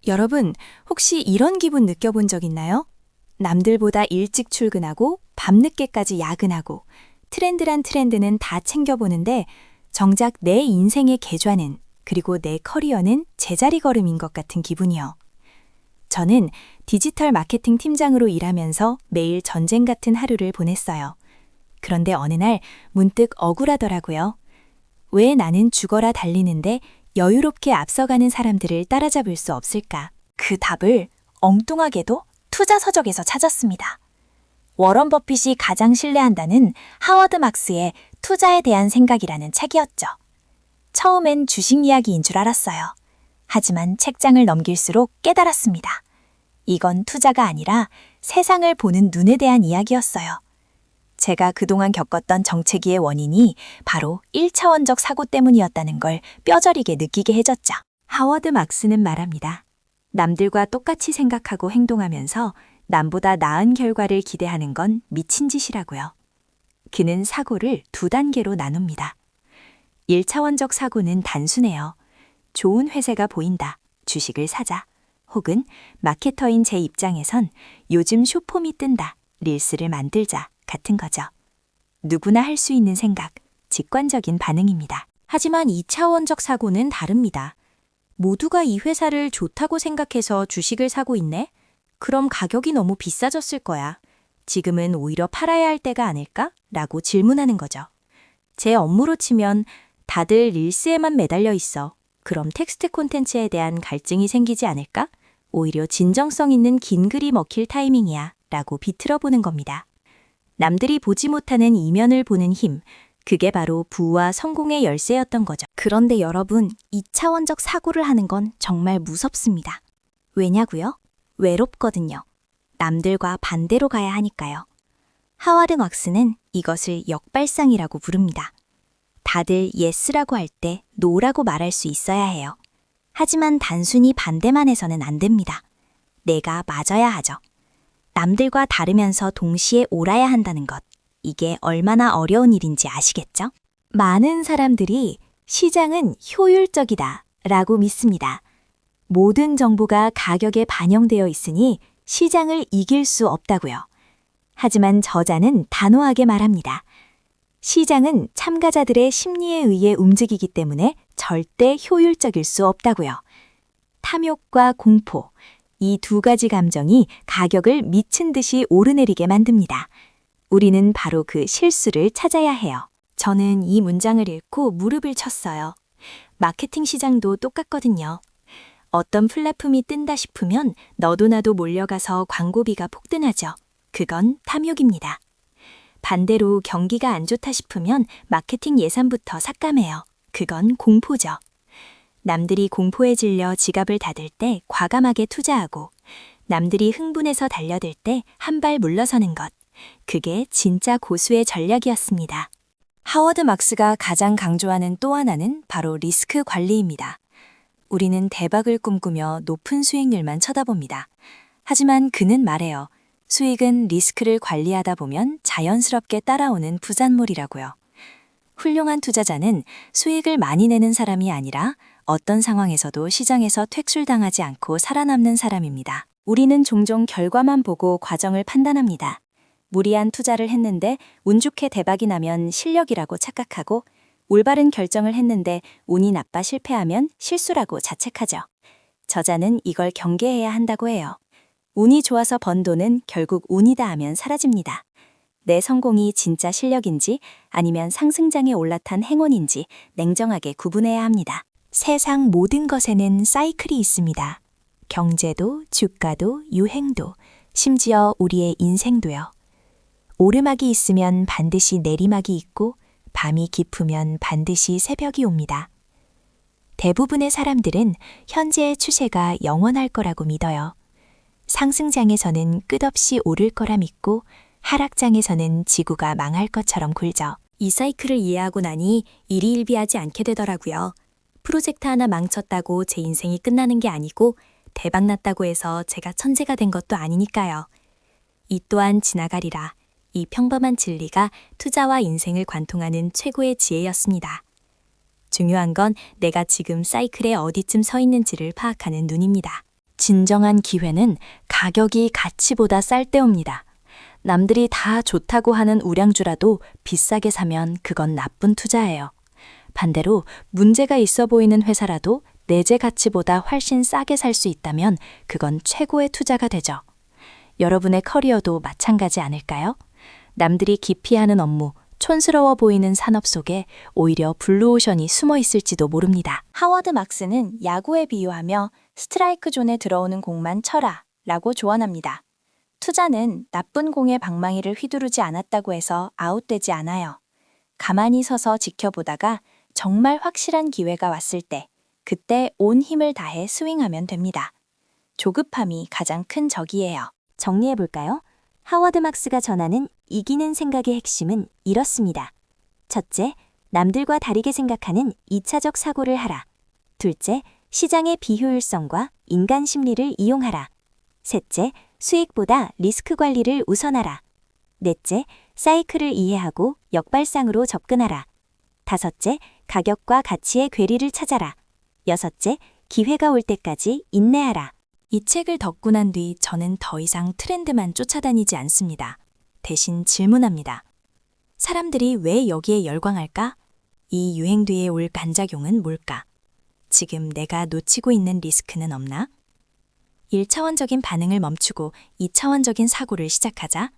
여러분, 혹시 이런 기분 느껴본 적 있나요? 남들보다 일찍 출근하고 밤늦게까지 야근하고 트렌드란 트렌드는 다 챙겨보는데 정작 내 인생의 계좌는 그리고 내 커리어는 제자리 걸음인 것 같은 기분이요. 저는 디지털 마케팅 팀장으로 일하면서 매일 전쟁 같은 하루를 보냈어요. 그런데 어느 날 문득 억울하더라고요. 왜 나는 죽어라 달리는데 여유롭게 앞서가는 사람들을 따라잡을 수 없을까? 그 답을 엉뚱하게도 투자 서적에서 찾았습니다. 워런 버핏이 가장 신뢰한다는 하워드 막스의 투자에 대한 생각이라는 책이었죠. 처음엔 주식 이야기인 줄 알았어요. 하지만 책장을 넘길수록 깨달았습니다. 이건 투자가 아니라 세상을 보는 눈에 대한 이야기였어요. 제가 그동안 겪었던 정체기의 원인이 바로 1차원적 사고 때문이었다는 걸 뼈저리게 느끼게 해줬죠. 하워드 막스는 말합니다. 남들과 똑같이 생각하고 행동하면서 남보다 나은 결과를 기대하는 건 미친 짓이라고요. 그는 사고를 두 단계로 나눕니다. 1차원적 사고는 단순해요. 좋은 회세가 보인다. 주식을 사자. 혹은 마케터인 제 입장에선 요즘 쇼폼이 뜬다. 릴스를 만들자. 같은 거죠. 누구나 할 수 있는 생각, 직관적인 반응입니다. 하지만 2차원적 사고는 다릅니다. 모두가 이 회사를 좋다고 생각해서 주식을 사고 있네? 그럼 가격이 너무 비싸졌을 거야. 지금은 오히려 팔아야 할 때가 아닐까? 라고 질문하는 거죠. 제 업무로 치면 다들 릴스에만 매달려 있어. 그럼 텍스트 콘텐츠에 대한 갈증이 생기지 않을까? 오히려 진정성 있는 긴 글이 먹힐 타이밍이야. 라고 비틀어 보는 겁니다. 남들이 보지 못하는 이면을 보는 힘, 그게 바로 부와 성공의 열쇠였던 거죠. 그런데 여러분, 2차원적 사고를 하는 건 정말 무섭습니다. 왜냐고요? 외롭거든요. 남들과 반대로 가야 하니까요. 하워드 막스는 이것을 역발상이라고 부릅니다. 다들 예스라고 할 때 노라고 말할 수 있어야 해요. 하지만 단순히 반대만 해서는 안 됩니다. 내가 맞아야 하죠. 남들과 다르면서 동시에 옳아야 한다는 것. 이게 얼마나 어려운 일인지 아시겠죠? 많은 사람들이 시장은 효율적이다 라고 믿습니다. 모든 정보가 가격에 반영되어 있으니 시장을 이길 수 없다고요. 하지만 저자는 단호하게 말합니다. 시장은 참가자들의 심리에 의해 움직이기 때문에 절대 효율적일 수 없다고요. 탐욕과 공포, 이 두 가지 감정이 가격을 미친 듯이 오르내리게 만듭니다. 우리는 바로 그 실수를 찾아야 해요. 저는 이 문장을 읽고 무릎을 쳤어요. 마케팅 시장도 똑같거든요. 어떤 플랫폼이 뜬다 싶으면 너도 나도 몰려가서 광고비가 폭등하죠. 그건 탐욕입니다. 반대로 경기가 안 좋다 싶으면 마케팅 예산부터 삭감해요. 그건 공포죠. 남들이 공포에 질려 지갑을 닫을 때 과감하게 투자하고 남들이 흥분해서 달려들 때 한 발 물러서는 것. 그게 진짜 고수의 전략이었습니다. 하워드 막스가 가장 강조하는 또 하나는 바로 리스크 관리입니다. 우리는 대박을 꿈꾸며 높은 수익률만 쳐다봅니다. 하지만 그는 말해요. 수익은 리스크를 관리하다 보면 자연스럽게 따라오는 부산물이라고요. 훌륭한 투자자는 수익을 많이 내는 사람이 아니라 어떤 상황에서도 시장에서 퇴출당하지 않고 살아남는 사람입니다. 우리는 종종 결과만 보고 과정을 판단합니다. 무리한 투자를 했는데 운 좋게 대박이 나면 실력이라고 착각하고 올바른 결정을 했는데 운이 나빠 실패하면 실수라고 자책하죠. 저자는 이걸 경계해야 한다고 해요. 운이 좋아서 번 돈은 결국 운이다 하면 사라집니다. 내 성공이 진짜 실력인지 아니면 상승장에 올라탄 행운인지 냉정하게 구분해야 합니다. 세상 모든 것에는 사이클이 있습니다. 경제도, 주가도, 유행도, 심지어 우리의 인생도요. 오르막이 있으면 반드시 내리막이 있고 밤이 깊으면 반드시 새벽이 옵니다. 대부분의 사람들은 현재의 추세가 영원할 거라고 믿어요. 상승장에서는 끝없이 오를 거라 믿고 하락장에서는 지구가 망할 것처럼 굴죠. 이 사이클을 이해하고 나니 일희일비하지 않게 되더라고요. 프로젝트 하나 망쳤다고 제 인생이 끝나는 게 아니고 대박났다고 해서 제가 천재가 된 것도 아니니까요. 이 또한 지나가리라. 이 평범한 진리가 투자와 인생을 관통하는 최고의 지혜였습니다. 중요한 건 내가 지금 사이클에 어디쯤 서 있는지를 파악하는 눈입니다. 진정한 기회는 가격이 가치보다 쌀 때 옵니다. 남들이 다 좋다고 하는 우량주라도 비싸게 사면 그건 나쁜 투자예요. 반대로 문제가 있어 보이는 회사라도 내재 가치보다 훨씬 싸게 살 수 있다면 그건 최고의 투자가 되죠. 여러분의 커리어도 마찬가지 아닐까요? 남들이 기피하는 업무, 촌스러워 보이는 산업 속에 오히려 블루오션이 숨어 있을지도 모릅니다. 하워드 막스는 야구에 비유하며 스트라이크 존에 들어오는 공만 쳐라 라고 조언합니다. 투자는 나쁜 공의 방망이를 휘두르지 않았다고 해서 아웃되지 않아요. 가만히 서서 지켜보다가 정말 확실한 기회가 왔을 때, 그때 온 힘을 다해 스윙하면 됩니다. 조급함이 가장 큰 적이에요. 정리해볼까요? 하워드 막스가 전하는 이기는 생각의 핵심은 이렇습니다. 첫째, 남들과 다르게 생각하는 2차적 사고를 하라. 둘째, 시장의 비효율성과 인간 심리를 이용하라. 셋째, 수익보다 리스크 관리를 우선하라. 넷째, 사이클을 이해하고 역발상으로 접근하라. 다섯째, 가격과 가치의 괴리를 찾아라. 여섯째, 기회가 올 때까지 인내하라. 이 책을 덮고 난 뒤 저는 더 이상 트렌드만 쫓아다니지 않습니다. 대신 질문합니다. 사람들이 왜 여기에 열광할까? 이 유행 뒤에 올 반작용은 뭘까? 지금 내가 놓치고 있는 리스크는 없나? 1차원적인 반응을 멈추고 2차원적인 사고를 시작하자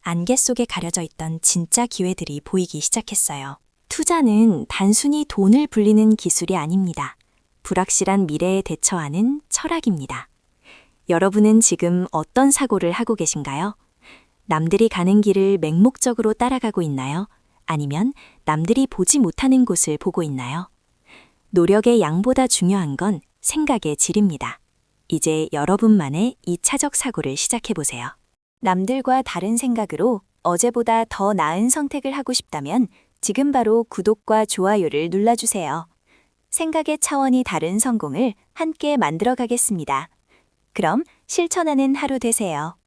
안개 속에 가려져 있던 진짜 기회들이 보이기 시작했어요. 투자는 단순히 돈을 불리는 기술이 아닙니다. 불확실한 미래에 대처하는 철학입니다. 여러분은 지금 어떤 사고를 하고 계신가요? 남들이 가는 길을 맹목적으로 따라가고 있나요? 아니면 남들이 보지 못하는 곳을 보고 있나요? 노력의 양보다 중요한 건 생각의 질입니다. 이제 여러분만의 2차적 사고를 시작해보세요. 남들과 다른 생각으로 어제보다 더 나은 선택을 하고 싶다면 지금 바로 구독과 좋아요를 눌러주세요. 생각의 차원이 다른 성공을 함께 만들어 가겠습니다. 그럼 실천하는 하루 되세요.